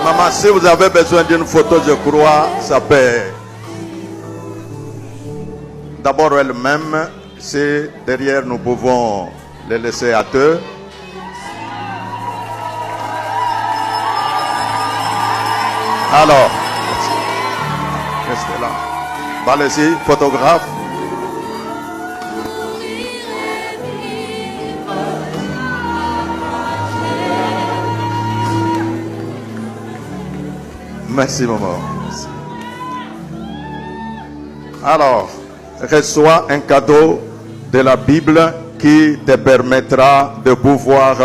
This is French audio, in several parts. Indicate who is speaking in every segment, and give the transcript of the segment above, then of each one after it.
Speaker 1: Maman, si vous avez besoin d'une photo, je crois, ça peut. D'abord elle-même, si derrière nous pouvons les laisser à deux. Alors, restez là. Allez-y, photographe. Merci, maman. Merci. Alors, reçois un cadeau de la Bible qui te permettra de pouvoir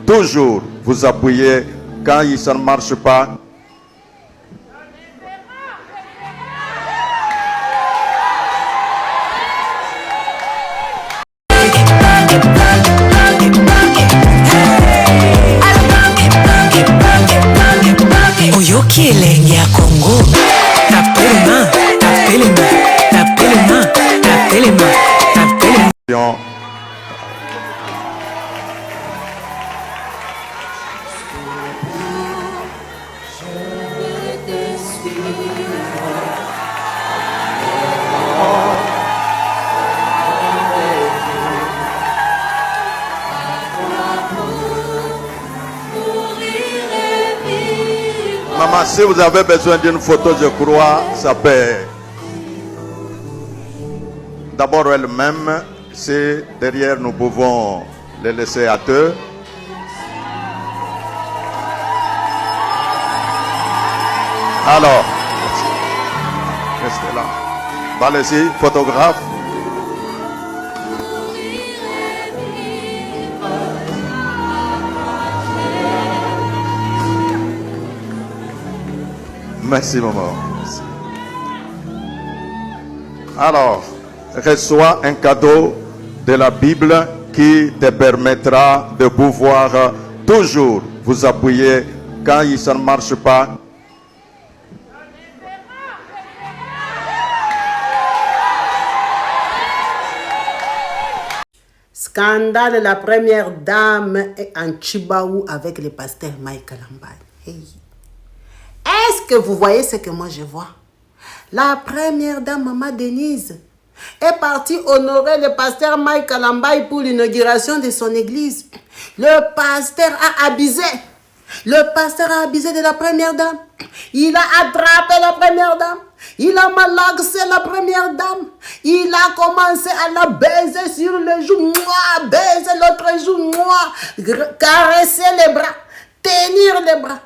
Speaker 1: toujours vous appuyer quand ça ne marche pas.
Speaker 2: Killing ya Congo. Tapelema, tapelema, tapelema, tapelema, tapelema.
Speaker 1: Maman, si vous avez besoin d'une photo, je crois, ça peut. D'abord elle-même, si derrière nous pouvons les laisser à deux. Alors, restez là. Allez-y, photographe. Merci, maman. Merci. Alors, reçois un cadeau de la Bible qui te permettra de pouvoir toujours vous appuyer quand ça ne marche pas.
Speaker 3: Scandale, la première dame est en Chibaou avec le pasteur Mike Lambay. Hey. Est-ce que vous voyez ce que moi je vois? La première dame, Maman Denise, est partie honorer le pasteur Mike Lambay pour l'inauguration de son église. Le pasteur a abusé. Le pasteur a abusé de la première dame. Il a attrapé la première dame. Il a malaxé la première dame. Il a commencé à la baiser sur le joue. Mouah, baiser l'autre joue. Mouah, caresser les bras. Tenir les bras.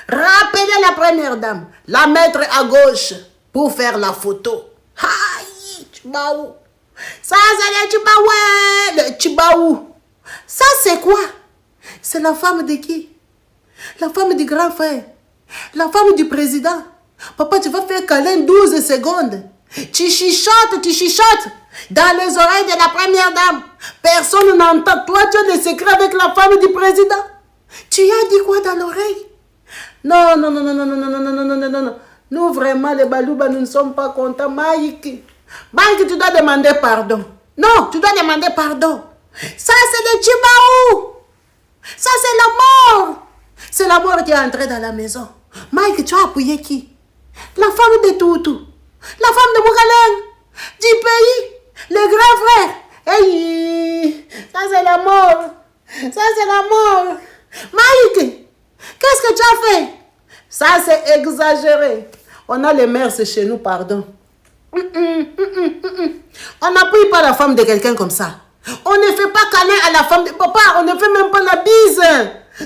Speaker 3: Rappeler la première dame. La mettre à gauche pour faire la photo. Aïe, Chibaou. Ça, c'est le Chibaou. Le Chibaou. Ça, c'est quoi? C'est la femme de qui? La femme du grand frère. La femme du président. Papa, tu vas faire câlin 12 secondes. Tu chuchotes dans les oreilles de la première dame. Personne n'entend. Toi, tu as des secrets avec la femme du président. Tu as dit quoi dans l'oreille? Non, non, non, non, non, non, non, non, non, non, non, non, non. Nous, vraiment, les Balouba, nous ne sommes pas contents. Mike, tu dois demander pardon. Non, tu dois demander pardon. Ça, c'est le Chibaou. Ça, c'est la mort. C'est la mort qui est entrée dans la maison. Mike, tu as appuyé qui? La femme de Toutou. La femme de Mougalène. Du pays. Le grand frère. Hey, ça, c'est la mort. Ça, c'est la mort. Mike, qu'est-ce que tu as fait? Ça, c'est exagéré. On a les mères chez nous, pardon. On n'appuie pas la femme de quelqu'un comme ça. On ne fait pas câlin à la femme de papa. On ne fait même pas la bise.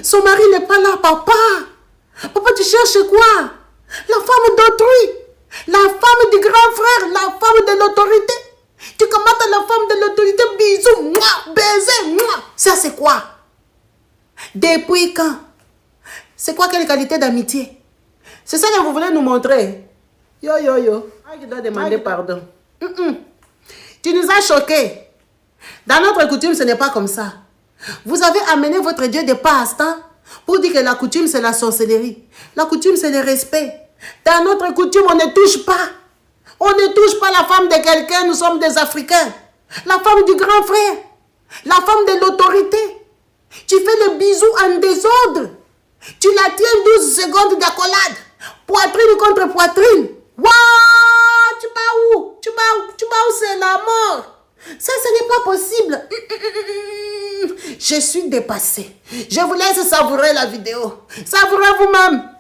Speaker 3: Son mari n'est pas là, papa. Papa, tu cherches quoi? La femme d'autrui. La femme du grand frère. La femme de l'autorité. Tu commences la femme de l'autorité. Bisous, moi, baiser, moi. Ça, c'est quoi? Depuis quand? C'est quoi quelle qualité d'amitié? C'est ça que vous voulez nous montrer? Yo. Ah, je dois demander pardon. Tu nous as choqués. Dans notre coutume, ce n'est pas comme ça. Vous avez amené votre Dieu de passe-temps pour dire que la coutume, c'est la sorcellerie. La coutume, c'est le respect. Dans notre coutume, on ne touche pas. On ne touche pas la femme de quelqu'un, nous sommes des Africains. La femme du grand frère. La femme de l'autorité. Tu fais le bisou en désordre. Tu la tiens 12 secondes d'accolade. Poitrine contre poitrine. Waouh! Tu vas où? Tu vas où? C'est la mort. Ça, ce n'est pas possible. Je suis dépassée. Je vous laisse savourer la vidéo. Savourez vous-même.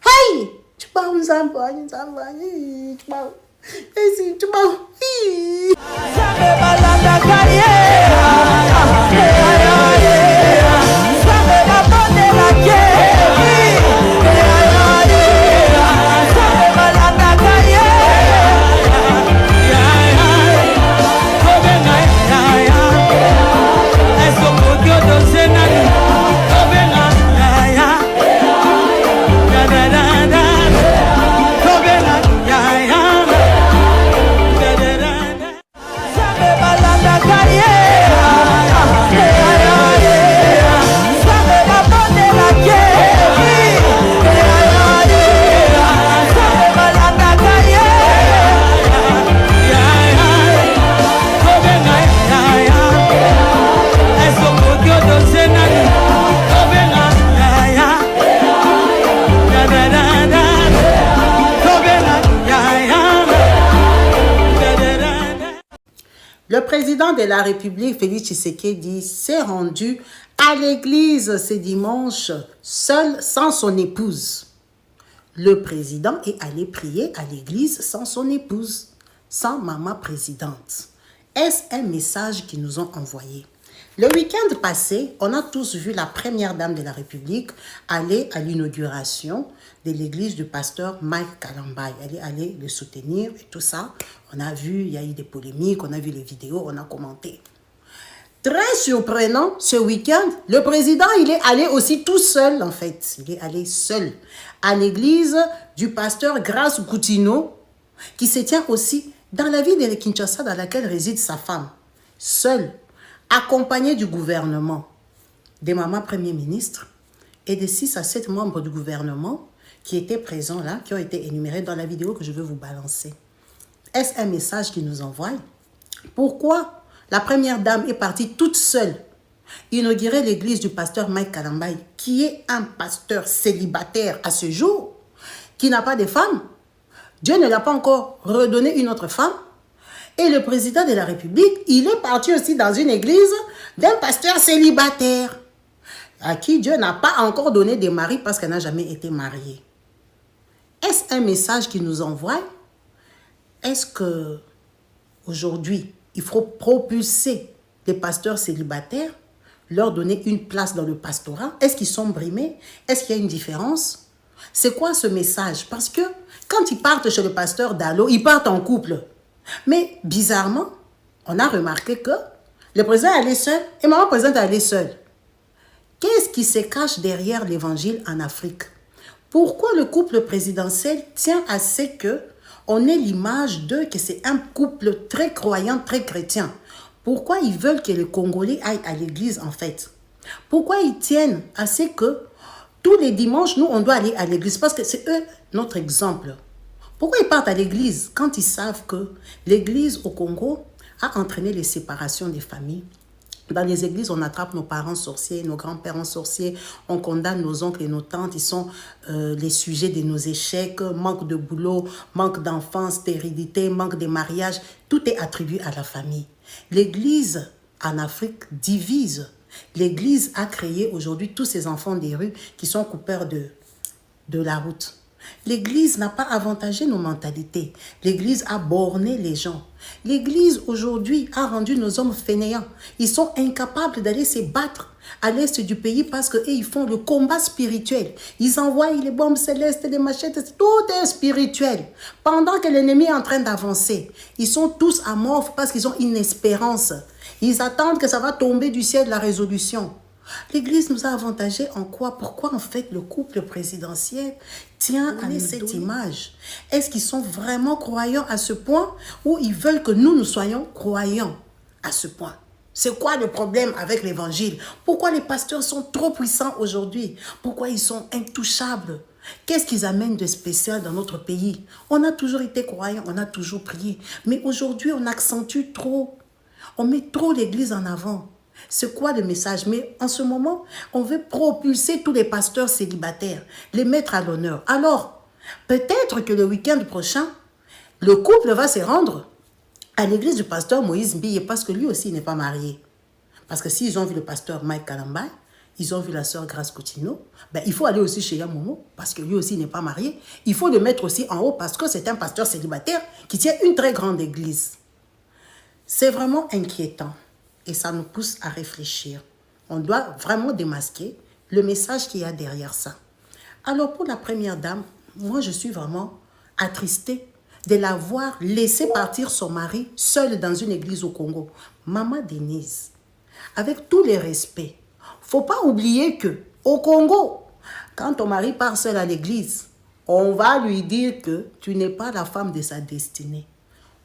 Speaker 3: Hey! Tu vas où? Tu vas où? Tu vas où? Le président de la République, Félix Tshisekedi, s'est rendu à l'église ce dimanche, seul, sans son épouse. Le président est allé prier à l'église sans son épouse, sans maman présidente. Est-ce un message qu'ils nous ont envoyé? Le week-end passé, on a tous vu la première dame de la République aller à l'inauguration de l'église du pasteur Mike Kalambai. Elle est allée le soutenir et tout ça. On a vu, il y a eu des polémiques, on a vu les vidéos, on a commenté. Très surprenant, ce week-end, le président, il est allé aussi tout seul en fait. Il est allé seul à l'église du pasteur Grace Goutino, qui se tient aussi dans la ville de Kinshasa dans laquelle réside sa femme. Seul, accompagné du gouvernement, des mamans premiers ministres et de 6 à 7 membres du gouvernement qui étaient présents là, qui ont été énumérés dans la vidéo que je vais vous balancer. Est-ce un message qui nous envoie? Pourquoi la première dame est partie toute seule inaugurer l'église du pasteur Mike Kalambai, qui est un pasteur célibataire à ce jour, qui n'a pas de femme? Dieu ne l'a pas encore redonné une autre femme. Et le président de la République, il est parti aussi dans une église d'un pasteur célibataire, à qui Dieu n'a pas encore donné de mari parce qu'elle n'a jamais été mariée. Est-ce un message qui nous envoie? Est-ce que aujourd'hui, il faut propulser les pasteurs célibataires, leur donner une place dans le pastorat? Est-ce qu'ils sont brimés? Est-ce qu'il y a une différence? C'est quoi ce message? Parce que quand ils partent chez le pasteur Dalo, ils partent en couple. Mais bizarrement, on a remarqué que le président est allé seul et maman présidente est allée seule. Qu'est-ce qui se cache derrière l'évangile en Afrique? Pourquoi le couple présidentiel tient à ce qu'on ait l'image d'eux que c'est un couple très croyant, très chrétien? Pourquoi ils veulent que les Congolais aillent à l'église en fait? Pourquoi ils tiennent à ce que tous les dimanches, nous, on doit aller à l'église? Parce que c'est eux notre exemple. Pourquoi ils partent à l'église quand ils savent que l'église au Congo a entraîné les séparations des familles? Dans les églises, on attrape nos parents sorciers, nos grands-parents sorciers, on condamne nos oncles et nos tantes, ils sont les sujets de nos échecs, manque de boulot, manque d'enfants, stérilité, manque de mariage, tout est attribué à la famille. L'église en Afrique divise. L'église a créé aujourd'hui tous ces enfants des rues qui sont coupeurs de la route. L'église n'a pas avantagé nos mentalités. L'église a borné les gens. L'église aujourd'hui a rendu nos hommes fainéants. Ils sont incapables d'aller se battre à l'est du pays parce qu'ils font le combat spirituel. Ils envoient les bombes célestes, les machettes, tout est spirituel. Pendant que l'ennemi est en train d'avancer, ils sont tous amorphes parce qu'ils ont une espérance. Ils attendent que ça va tomber du ciel la résolution. L'église nous a avantagés en quoi? Pourquoi en fait le couple présidentiel tient à cette image? Est-ce qu'ils sont vraiment croyants à ce point ou ils veulent que nous soyons croyants à ce point? C'est quoi le problème avec l'évangile? Pourquoi les pasteurs sont trop puissants aujourd'hui? Pourquoi ils sont intouchables? Qu'est-ce qu'ils amènent de spécial dans notre pays? On a toujours été croyants, on a toujours prié. Mais aujourd'hui, on accentue trop. On met trop l'église en avant. C'est quoi le message? Mais en ce moment, on veut propulser tous les pasteurs célibataires, les mettre à l'honneur. Alors, peut-être que le week-end prochain, le couple va se rendre à l'église du pasteur Moïse Mbiye parce que lui aussi il n'est pas marié. Parce que s'ils ont vu le pasteur Mike Kalambay, ils ont vu la sœur Grace Coutinho, ben, il faut aller aussi chez Yamomo parce que lui aussi n'est pas marié. Il faut le mettre aussi en haut parce que c'est un pasteur célibataire qui tient une très grande église. C'est vraiment inquiétant et ça nous pousse à réfléchir. On doit vraiment démasquer le message qu'il y a derrière ça. Alors pour la première dame, moi je suis vraiment attristée de la voir laisser partir son mari seul dans une église au Congo. Maman Denise, avec tous les respects, faut pas oublier que au Congo, quand ton mari part seul à l'église, on va lui dire que tu n'es pas la femme de sa destinée.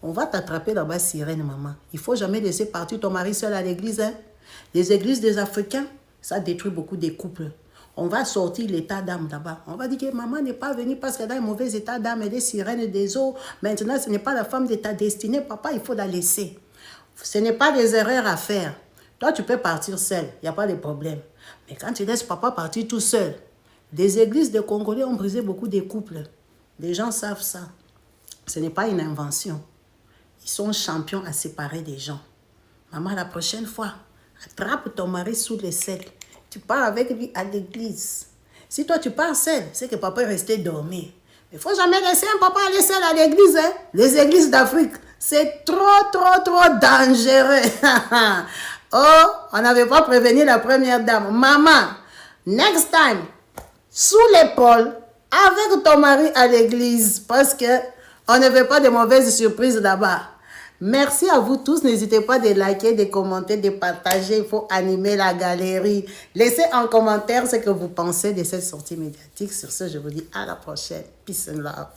Speaker 3: On va t'attraper là-bas, sirène, maman. Il faut jamais laisser partir ton mari seul à l'église. Hein? Les églises des Africains, ça détruit beaucoup des couples. On va sortir l'état d'âme là-bas. On va dire que maman n'est pas venue parce qu'elle a un mauvais état d'âme, elle est sirène des eaux. Maintenant, ce n'est pas la femme de ta destinée. Papa, il faut la laisser. Ce n'est pas des erreurs à faire. Toi, tu peux partir seul. Il n'y a pas de problème. Mais quand tu laisses papa partir tout seul, les églises des Congolais ont brisé beaucoup de couples. Les gens savent ça. Ce n'est pas une invention. Ils sont champions à séparer des gens. Maman, la prochaine fois, attrape ton mari sous les selles. Tu pars avec lui à l'église. Si toi tu pars seul, c'est que papa est resté dormir. Il ne faut jamais laisser un papa aller seul à l'église. Hein? Les églises d'Afrique, c'est trop dangereux. Oh, on n'avait pas prévenu la première dame. Maman, next time, sous l'épaule, avec ton mari à l'église, parce que on ne veut pas de mauvaises surprises là-bas. Merci à vous tous. N'hésitez pas de liker, de commenter, de partager. Il faut animer la galerie. Laissez en commentaire ce que vous pensez de cette sortie médiatique. Sur ce, je vous dis à la prochaine. Peace and love.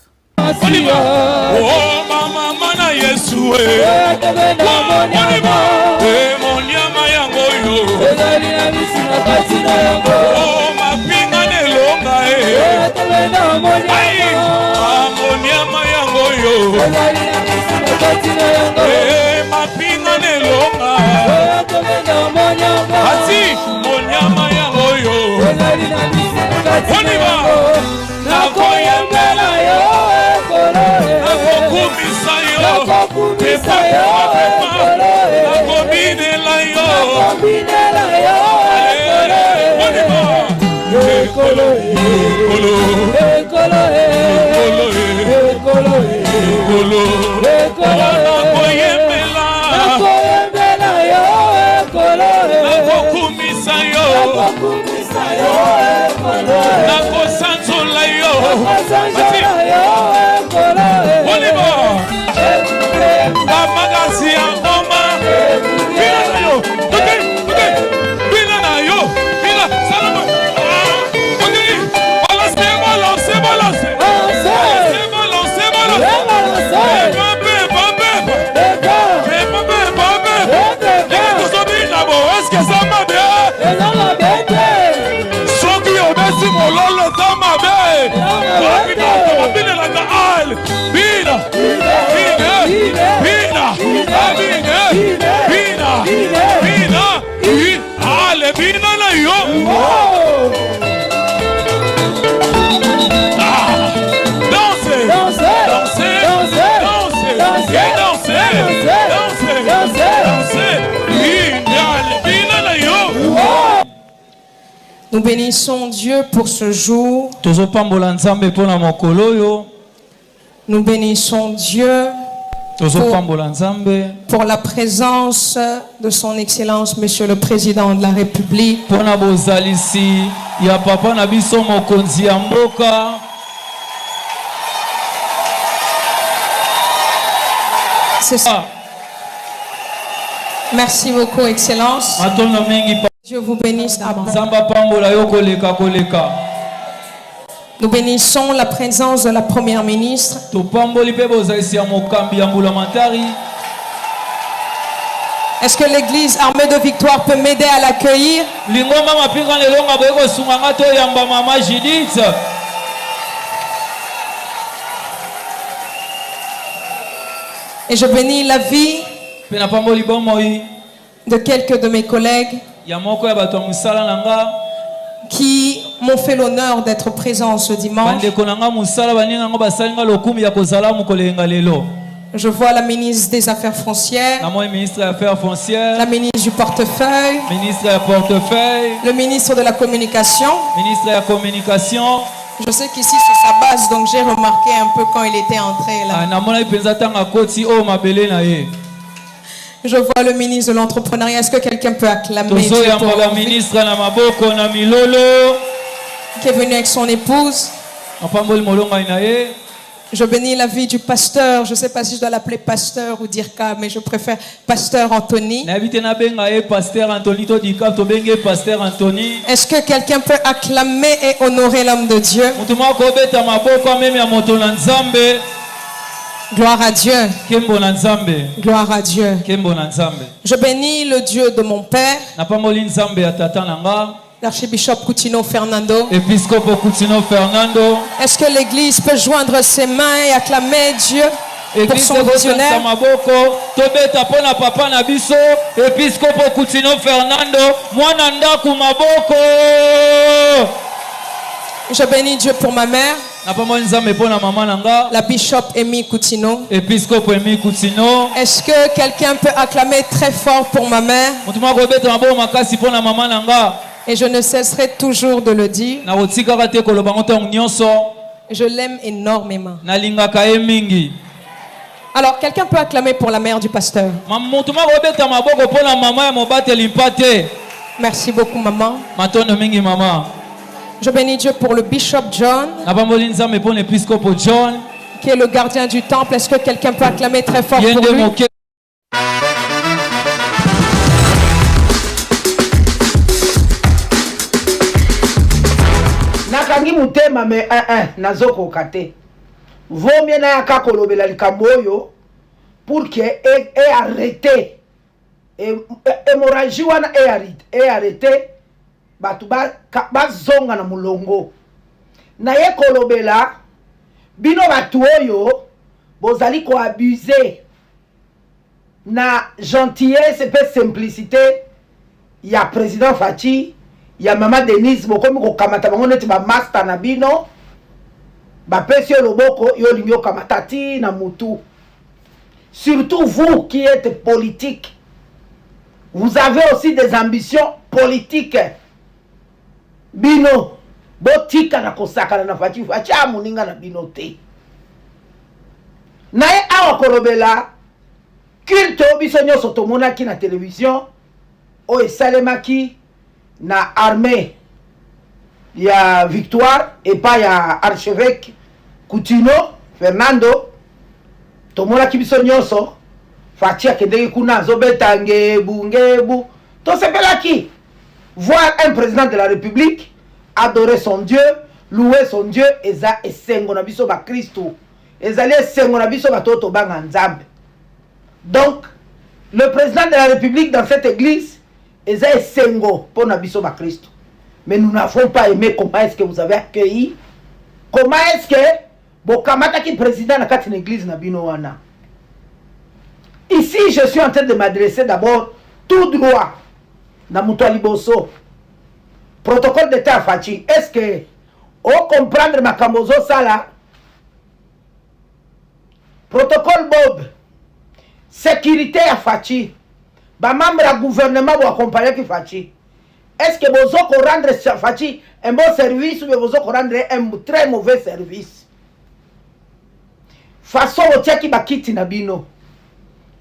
Speaker 4: Mapinga nelonga ati monyama yango yo oniba nakoyembela yo nakokumisa yo nakobinela yo oniba ekolo
Speaker 5: Nous bénissons Dieu pour ce jour. Nous bénissons Dieu pour la présence de son Excellence, Monsieur le Président de la République. C'est ça. Merci beaucoup, Excellence. Dieu vous bénisse abondamment. Nous bénissons la présence de la Première ministre. Est-ce que l'église armée de victoire peut m'aider à l'accueillir?
Speaker 4: Lingoma mapinga lelonga boyeko sunganga to yamba mama Judith.
Speaker 5: Et je bénis la vie
Speaker 4: Pena pamboli bomoi
Speaker 5: de quelques de mes collègues
Speaker 4: ya moko ya bato musala nanga.
Speaker 5: qui m'ont fait l'honneur d'être présents ce dimanche.
Speaker 4: Bandeko nanga musala baninga ngo basalinga lokumu ya kozala mukolenga lelo.
Speaker 5: Je vois la ministre des Affaires foncières,
Speaker 4: Na moi ministre des Affaires foncières,
Speaker 5: la ministre du portefeuille,
Speaker 4: ministre du portefeuille,
Speaker 5: le ministre de la communication.
Speaker 4: ministre de la communication.
Speaker 5: Je sais qu'ici c'est sa base, donc j'ai remarqué un peu quand il était entré là.
Speaker 4: Na mona ipenza tanga koti o mabele na ye.
Speaker 5: Je vois le ministre de l'entrepreneuriat. Est-ce que quelqu'un peut acclamer
Speaker 4: Tozo
Speaker 5: Dieu
Speaker 4: ya
Speaker 5: pour
Speaker 4: la
Speaker 5: leur vie?
Speaker 4: ministre na maboko na milolo.
Speaker 5: Qui est venu avec son épouse.
Speaker 4: Apamboli molonga ina ye.
Speaker 5: Je bénis la vie du pasteur. Je ne sais pas si je dois l'appeler pasteur ou Dirka, mais je préfère pasteur Anthony.
Speaker 4: Na bité na benga ye pasteur Anthony to dika to benge pasteur Anthony.
Speaker 5: Est-ce que quelqu'un peut acclamer et honorer l'homme de Dieu?
Speaker 4: Mutu moko beta maboko meme ya moto na Nzambe.
Speaker 5: Gloire à Dieu.
Speaker 4: Kembo na Nzambe.
Speaker 5: Gloire à Dieu.
Speaker 4: Kembo na Nzambe.
Speaker 5: Je bénis le Dieu de mon père,
Speaker 4: Na pamboli Nzambe ya tata nanga.
Speaker 5: l'archibishop Coutinho Fernando.
Speaker 4: Episcopo Coutinho Fernando.
Speaker 5: Est-ce que l'église peut joindre ses mains et acclamer Dieu pour
Speaker 4: Église
Speaker 5: son
Speaker 4: de
Speaker 5: visionnaire?
Speaker 4: maboko tobeta pona papa na biso Episcopo Coutinho Fernando mwana ndaku maboko.
Speaker 5: Je bénis Dieu pour ma mère,
Speaker 4: Na pamboli Nzambe pona mama nanga.
Speaker 5: la bishop Amy Coutinho.
Speaker 4: Episcopo Emi Coutinho.
Speaker 5: Est-ce que quelqu'un peut acclamer très fort pour ma mère?
Speaker 4: Mutu moko beta maboko makasi pona mama nanga.
Speaker 5: Et je ne cesserai toujours de le dire.
Speaker 4: Na kotikaka te koloba ngo ntango nyonso.
Speaker 5: Je l'aime énormément.
Speaker 4: Nalingaka ye mingi.
Speaker 5: Alors, quelqu'un peut acclamer pour la mère du pasteur.
Speaker 4: Mutu moko beta maboko pona mama ya mobateli mpate.
Speaker 5: Merci beaucoup, maman.
Speaker 4: Matondo mingi mama.
Speaker 5: Je bénis Dieu pour le bishop John,
Speaker 4: Na pamboli Nzambe pona Episcopo John.
Speaker 5: qui est le gardien du temple. Est-ce que quelqu'un peut acclamer très fort pour
Speaker 4: Yende
Speaker 5: lui?
Speaker 4: moke.
Speaker 3: nakangi mutema me nazokoka te vomie nayaka kolobela likambo oyo pour que arrêté hémorragie wana arrêté bato bazonga na mulongo naye kolobela bino bato oyo bozali koabuse na gentillesse pe simplicité ya président Fachi ya mama Denise bokomi kokamata bango neti ba master na bino bapesi yo loboko yo lingi okamata ti na mutu. Surtout vous qui êtes politique, vous avez aussi des ambitions politiques. Bino botika na kosakana na Fachi amuninga na bino te naye awa kolobela culte biso nyonso tomonaki na télévision oyo esalemaki na armée ya victoire et pas ya archevêque Coutinho Fernando tomonaki biso nyonso Fachi akendeki kuna azobeta ngebu tosepelaki voir un président de la République adorer son Dieu, louer son Dieu, eza esengo na biso ba Christo, ezali esengo na biso ba toto banga Nzambe. Donc le président de la République dans cette église eza esengo pour na biso ba Christo. Mais nous n'avons pas aimé comment est-ce que vous avez accueilli, comment est-ce que bokamata ki président na kati na église na bino wana. Ici je suis en train de m'adresser d'abord tout droit na muto liboso. Protocole d'état à Fachi. Est-ce que on comprendre ma kambozo sala? Protocole Bob. Sécurité à Fachi. Ba membre du gouvernement pour accompagner qui Fachi. Est-ce que vous allez rendre Fachi un bon service ou vous allez rendre un très mauvais service? Façon au tia qui ba kiti na bino.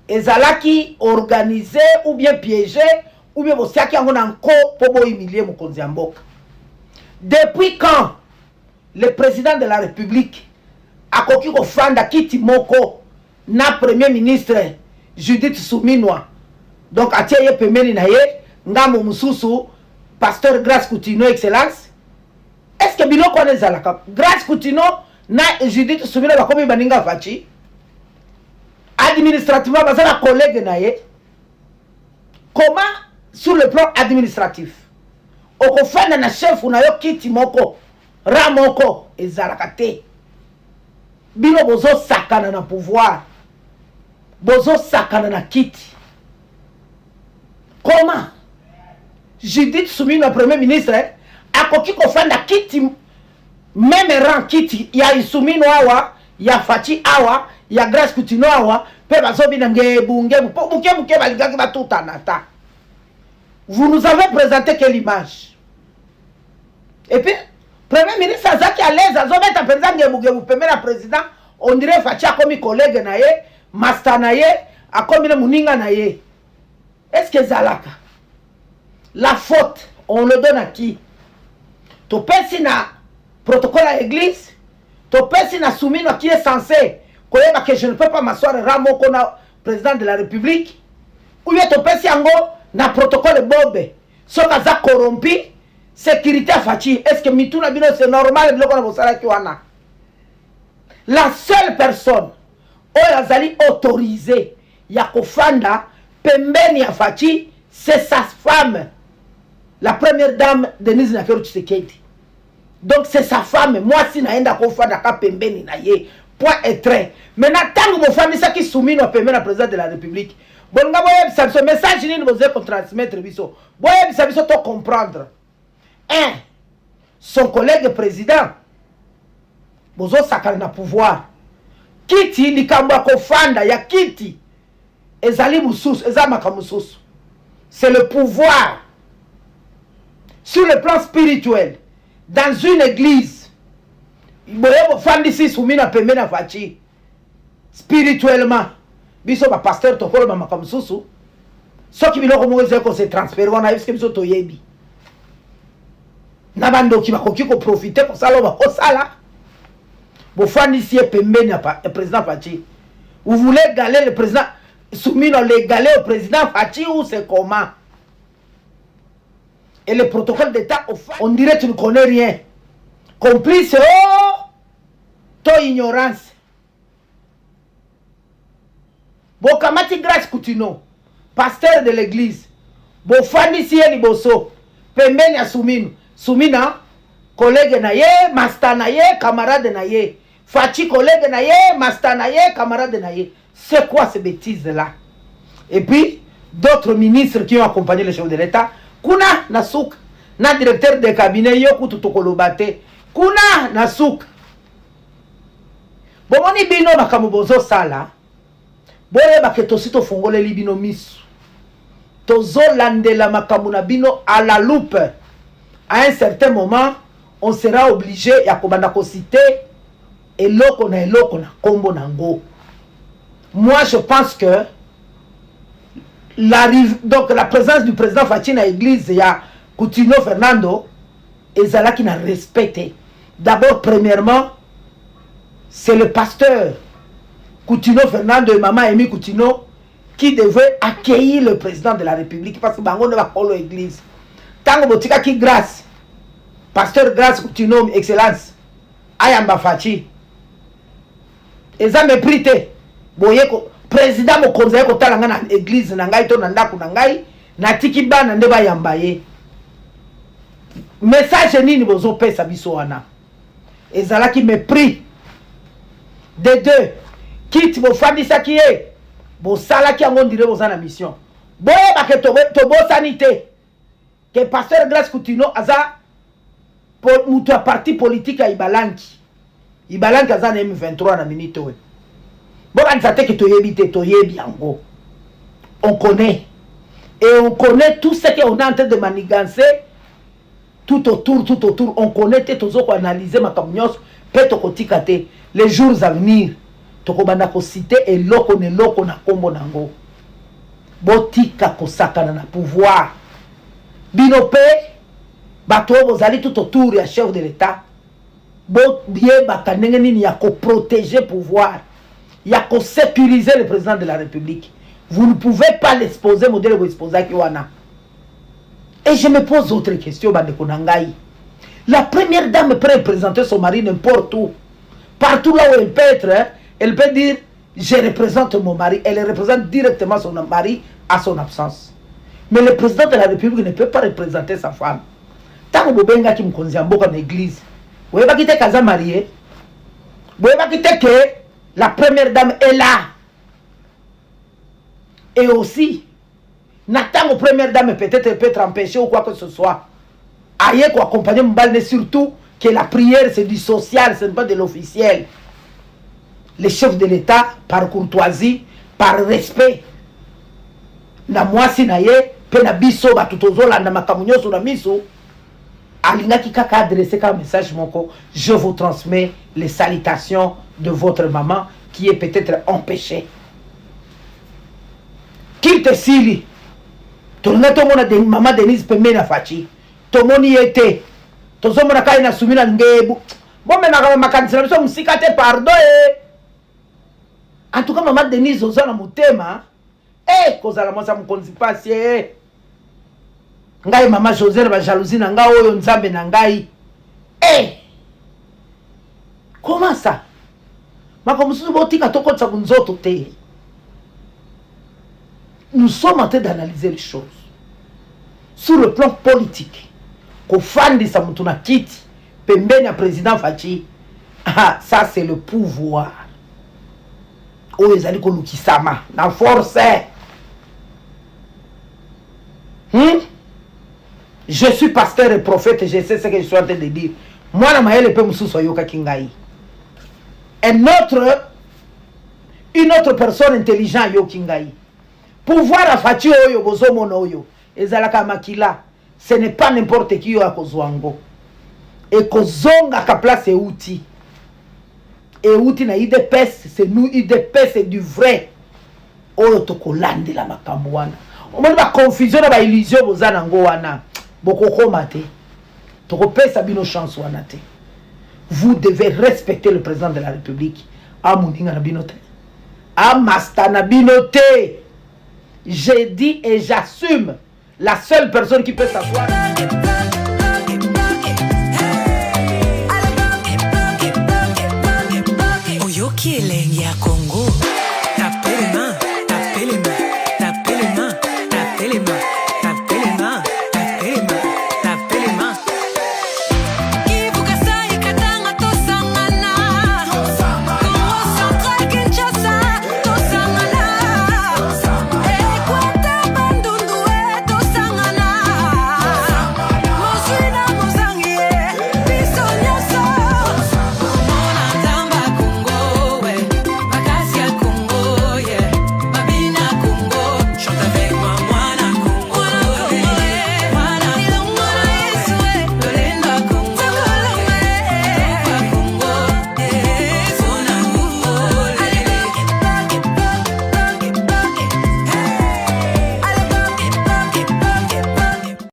Speaker 3: Ezalaki organisé ou bien piégé. Ou bien vous savez qu'il y a encore pour humilier mon Konziamboka. Depuis quand le président de la République a coquille au fanda Kiti Moko na premier ministre Judith Suminwa. Donc a tiye pemeni na ye ngamo mususu pasteur Grace Coutinho excellence. Est-ce que bino kone zalaka Grace Coutinho na Judith Suminwa bakomi baninga Fachi administrativement bazala collègue na ye. comment sur le plan administratif okofanda na chef na yo kiti moko ra moko ezalaka te bino bozo sakana na pouvoir bozo sakana na kiti comment Judith Soumino premier ministre akoki kofanda kiti même rang kiti ya Isumino awa ya Fachi awa ya Grace Kutino awa pe bazobina ngebunge buke baligaki batutanata. Vous nous avez présenté quelle image? Et puis premier ministre azaki à l'aise azobeta penza ngebuge pembe la président on dirait Fachi akomi collègue na ye master na ye akomi muninga na ye. Est-ce que zalaka la faute on le donne à qui? To pesi na protocole à l'église, to pesi na Soumino qui est censé koyeba que je ne peux pas m'asseoir ramo kona président de la République, ou bien to pesi yango na protocole bobe soka za corrompi sécurité à Fachi. Est-ce que mituna bino c'est normal biloko na bosala ki wana? La seule personne oyo azali autorisée ya kofanda pembeni ya Fachi c'est sa femme, la première dame Denise Nakero Tshisekedi. Donc c'est sa femme. Moi si naenda kofanda ka pembeni na ye. Point et trait. Maintenant tango mo fami ça qui soumis no pembeni na président de la République. Bon nga boye bisa ce message ni vous avez transmettre biso. Boye bisa biso to comprendre. Un, son collègue président bozo sakana na pouvoir. Kiti likambo kofanda ya kiti ezali mususu ezamaka mususu. C'est le pouvoir. Sur le plan spirituel, dans une église, spirituellement, biso ba pasteur tokolo ba makamsusu, soki biloko moze ko se transférer wana eske biso toyebi. Na bando ki bakoki ko profiter ko sala ba ko sala. Bo fandi si pembeni ya président Fachi. Vous voulez égaler le président Soumino l'égaler au président Fachi ou c'est comment? Et le protocole d'État, on dirait que tu ne connais rien. Complice, oh, ton ignorance. Bokamati Grace Kutino, pasteur de l'église. Bofani siye liboso, pembeni ya Soumino. Soumina, collègue na ye, master na ye, camarade na ye. Fachi collègue na ye, master na ye, camarade na ye. C'est quoi ces bêtises-là? Et puis, d'autres ministres qui ont accompagné le chef de l'État, kuna nasuk na directeur de cabinet yoku tutokolobate kuna nasuk bomoni bino makambo bozo sala boye baketo sito fongole li bino misu tozo landela makambo na bino à la loupe. À un certain moment on sera obligé ya kobanda ko citer eloko na kombo nango. Moi je pense que donc la présence du président Fachi na église ya Kutino Fernando ezala qui n'a respecté. D'abord premièrement c'est le pasteur Kutino Fernando et maman Amy Kutino qui devait accueillir le président de la République parce que bango ne va pas l'église. Tango botika ki grâce pasteur Grâce Kutino excellence ayamba Fachi eza méprité boyeko président mo konzaye ko talanga na église na ngai to na ndaku na ngai na tiki bana nde ba yamba ye. Message nini bozo pesa biso wana ezala ki mépris de deux kit bo fandisa ki e bo sala ki ango ndire boza na mission boye ba ke to bo sanité que pasteur Grace Kutino aza pour mutu a parti politique a Ibalanki aza na M23 na minute we. Bon, on connaît. Et on connaît tout ce qu'on est en train de manigancer. Tout autour. On connaît tout ce qu'on a analysé. Les jours à venir. Tokobanda cité et loko na kombo nango. Botika kosaka na pouvoir. Binope. Bato bozali tout autour ya chef de l'État. Bo bien bakanenge nini ya ko protéger pouvoir. Il y a qu'à sécuriser le président de la République. Vous ne pouvez pas l'exposer, modèle vous exposer qui wana. Et je me pose autre question, Bandekonangaï. La première dame peut représenter son mari n'importe où. Partout là où elle peut être, elle peut dire je représente mon mari. Elle représente directement son mari à son absence. Mais le président de la République ne peut pas représenter sa femme. Tant que Bobenga qui me conduit en dans l'église, vous voyez pas Kaza marié, vous voyez pas que la première dame est là. Et aussi, n'attend aux premières dames peut-être peut être empêchée ou quoi que ce soit. Aïe quoi accompagner Mbal, mais surtout que la prière c'est du social, ce n'est pas de l'officiel. Les chefs de l'État, par courtoisie, par respect, na mwasi na ye, pe na biso batutozola na makamunyo sur la miso, alinga ki kaka adressé comme message moko, je vous transmets les salutations de votre maman qui est peut-être empêchée. Qui te sili? Tolinga to mona de maman Denise Pemena Fachi. To moni ete. To zo mona kai na sumina ngebu. Bon me na makanisa biso musika te pardon En tout cas maman Denise ozana mutema. Kozala mwasa mkonzi pasi ngai mama José ba jalousie na ngai oyo nzambe na ngai comment ça makomusu botika tokotsa kunzoto te. Nous sommes en train d'analyser les choses sur le plan politique. Kofandi sa mutuna kiti pembeni ya président Fachi. Ça c'est le pouvoir oyo ezali kolukisama na force. Je suis pasteur et prophète, je sais ce que je suis en train de dire. Moi, je une autre personne intelligente yo kingai. Pouvoir à Fachi oyo bozomo oyo. Ezalaka makila. Ce n'est pas n'importe qui yo akozwango. Et kozonga ka place outil. Et outil na IDPS, c'est nous IDPS c'est du vrai. Oyo tokolande la makambo wana. On a une confusion, une illusion, vous avez vous devez respecter le président de la République. J'ai dit et j'assume la seule personne qui peut savoir.